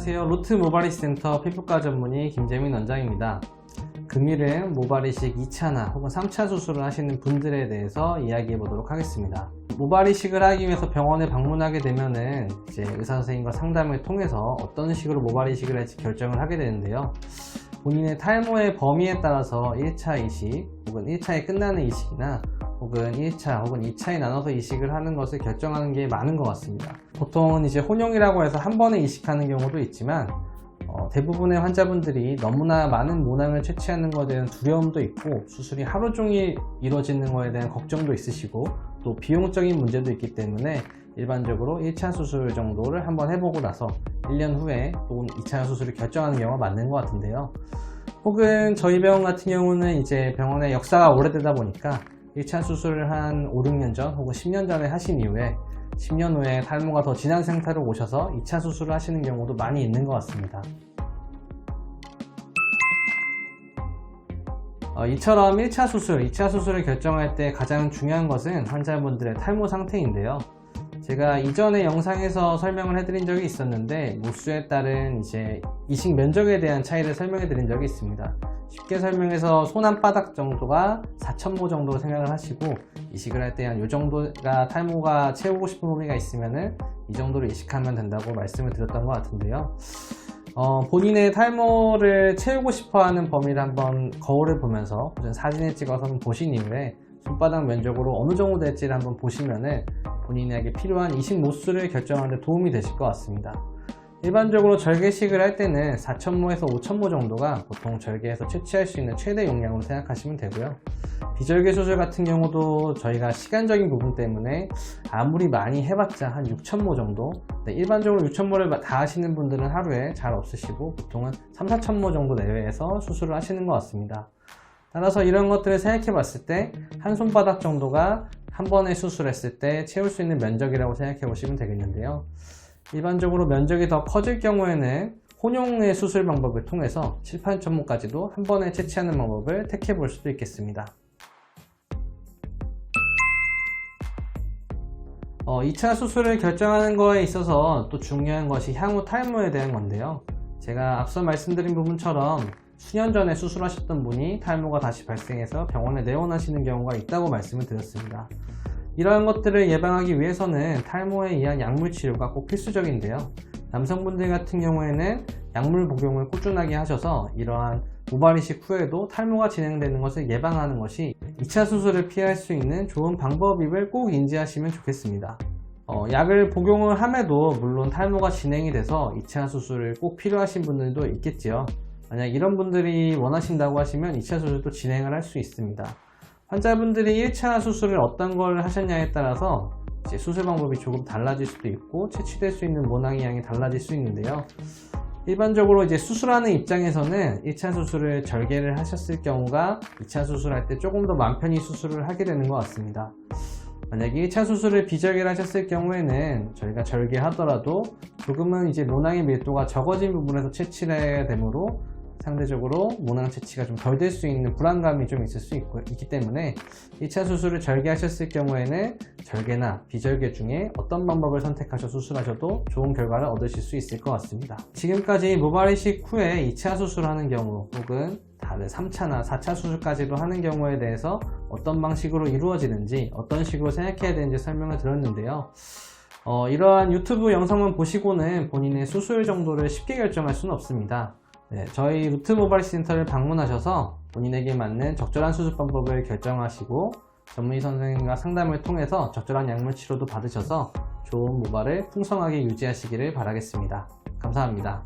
안녕하세요. 루트 모발이식 센터 피부과 전문의 김재민 원장입니다. 금일은 모발이식 2차나 혹은 3차 수술을 하시는 분들에 대해서 이야기해 보도록 하겠습니다. 모발이식을 하기 위해서 병원에 방문하게 되면은 이제 의사 선생님과 상담을 통해서 어떤 식으로 모발이식을 할지 결정을 하게 되는데요. 본인의 탈모의 범위에 따라서 1차 이식 혹은 1차에 끝나는 이식이나 혹은 1차 혹은 2차에 나눠서 이식을 하는 것을 결정하는 게 많은 것 같습니다. 보통은 이제 혼용이라고 해서 한 번에 이식하는 경우도 있지만 대부분의 환자분들이 너무나 많은 모낭을 채취하는 것에 대한 두려움도 있고 수술이 하루 종일 이루어지는 것에 대한 걱정도 있으시고 또 비용적인 문제도 있기 때문에 일반적으로 1차 수술 정도를 한번 해보고 나서 1년 후에 또 2차 수술을 결정하는 경우가 맞는 것 같은데요. 혹은 저희 병원 같은 경우는 이제 병원의 역사가 오래되다 보니까 1차 수술을 한 5, 6년 전 혹은 10년 전에 하신 이후에 10년 후에 탈모가 더 진한 상태로 오셔서 2차 수술을 하시는 경우도 많이 있는 것 같습니다. 이처럼 1차 수술, 2차 수술을 결정할 때 가장 중요한 것은 환자분들의 탈모 상태인데요. 제가 이전에 영상에서 설명을 해드린 적이 있었는데 모수에 따른 이제 이식 면적에 대한 차이를 설명해 드린 적이 있습니다. 쉽게 설명해서 손 한 바닥 정도가 4,000모 정도로 생각을 하시고 이식을 할 때 한 이 정도가 탈모가 채우고 싶은 범위가 있으면은 이 정도로 이식하면 된다고 말씀을 드렸던 것 같은데요. 본인의 탈모를 채우고 싶어 하는 범위를 한번 거울을 보면서 사진을 찍어서 한번 보신 이후에 손바닥 면적으로 어느 정도 될지를 한번 보시면은 본인에게 필요한 이식 모수를 결정하는 데 도움이 되실 것 같습니다. 일반적으로 절개식을 할 때는 4,000모에서 5,000모 정도가 보통 절개에서 채취할 수 있는 최대 용량으로 생각하시면 되고요. 비절개 수술 같은 경우도 저희가 시간적인 부분 때문에 아무리 많이 해봤자 한 6,000모 정도, 일반적으로 6,000모를 다 하시는 분들은 하루에 잘 없으시고 보통은 3,000~4,000모 정도 내외에서 수술을 하시는 것 같습니다. 따라서 이런 것들을 생각해 봤을 때 한 손바닥 정도가 한 번에 수술했을 때 채울 수 있는 면적이라고 생각해 보시면 되겠는데요. 일반적으로 면적이 더 커질 경우에는 혼용의 수술 방법을 통해서 7~8,000모까지도 한 번에 채취하는 방법을 택해 볼 수도 있겠습니다. 2차 수술을 결정하는 거에 있어서 또 중요한 것이 향후 탈모에 대한 건데요. 제가 앞서 말씀드린 부분처럼 수년 전에 수술하셨던 분이 탈모가 다시 발생해서 병원에 내원하시는 경우가 있다고 말씀을 드렸습니다. 이러한 것들을 예방하기 위해서는 탈모에 의한 약물 치료가 꼭 필수적인데요. 남성분들 같은 경우에는 약물 복용을 꾸준하게 하셔서 이러한 모발이식 후에도 탈모가 진행되는 것을 예방하는 것이 2차 수술을 피할 수 있는 좋은 방법임을 꼭 인지하시면 좋겠습니다. 약을 복용을 함에도 물론 탈모가 진행이 돼서 2차 수술을 꼭 필요하신 분들도 있겠지요. 만약 이런 분들이 원하신다고 하시면 2차 수술도 진행을 할 수 있습니다. 환자분들이 1차 수술을 어떤 걸 하셨냐에 따라서 이제 수술 방법이 조금 달라질 수도 있고 채취될 수 있는 모낭의 양이 달라질 수 있는데요. 일반적으로 이제 수술하는 입장에서는 1차 수술을 절개를 하셨을 경우가 2차 수술할 때 조금 더 맘 편히 수술을 하게 되는 것 같습니다. 만약에 1차 수술을 비절개를 하셨을 경우에는 저희가 절개하더라도 조금은 이제 모낭의 밀도가 적어진 부분에서 채취를 해야 되므로 상대적으로 모낭 채취가 좀 덜 될 수 있는 불안감이 좀 있을 수 있기 때문에 1차 수술을 절개하셨을 경우에는 절개나 비절개 중에 어떤 방법을 선택하셔 수술하셔도 좋은 결과를 얻으실 수 있을 것 같습니다. 지금까지 모발이식 후에 2차 수술하는 경우 혹은 다른 3차나 4차 수술까지도 하는 경우에 대해서 어떤 방식으로 이루어지는지 어떤 식으로 생각해야 되는지 설명을 드렸는데요. 이러한 유튜브 영상만 보시고는 본인의 수술 정도를 쉽게 결정할 수는 없습니다. 저희 루트 모발이식 센터를 방문하셔서 본인에게 맞는 적절한 수술 방법을 결정하시고 전문의 선생님과 상담을 통해서 적절한 약물 치료도 받으셔서 좋은 모발을 풍성하게 유지하시기를 바라겠습니다. 감사합니다.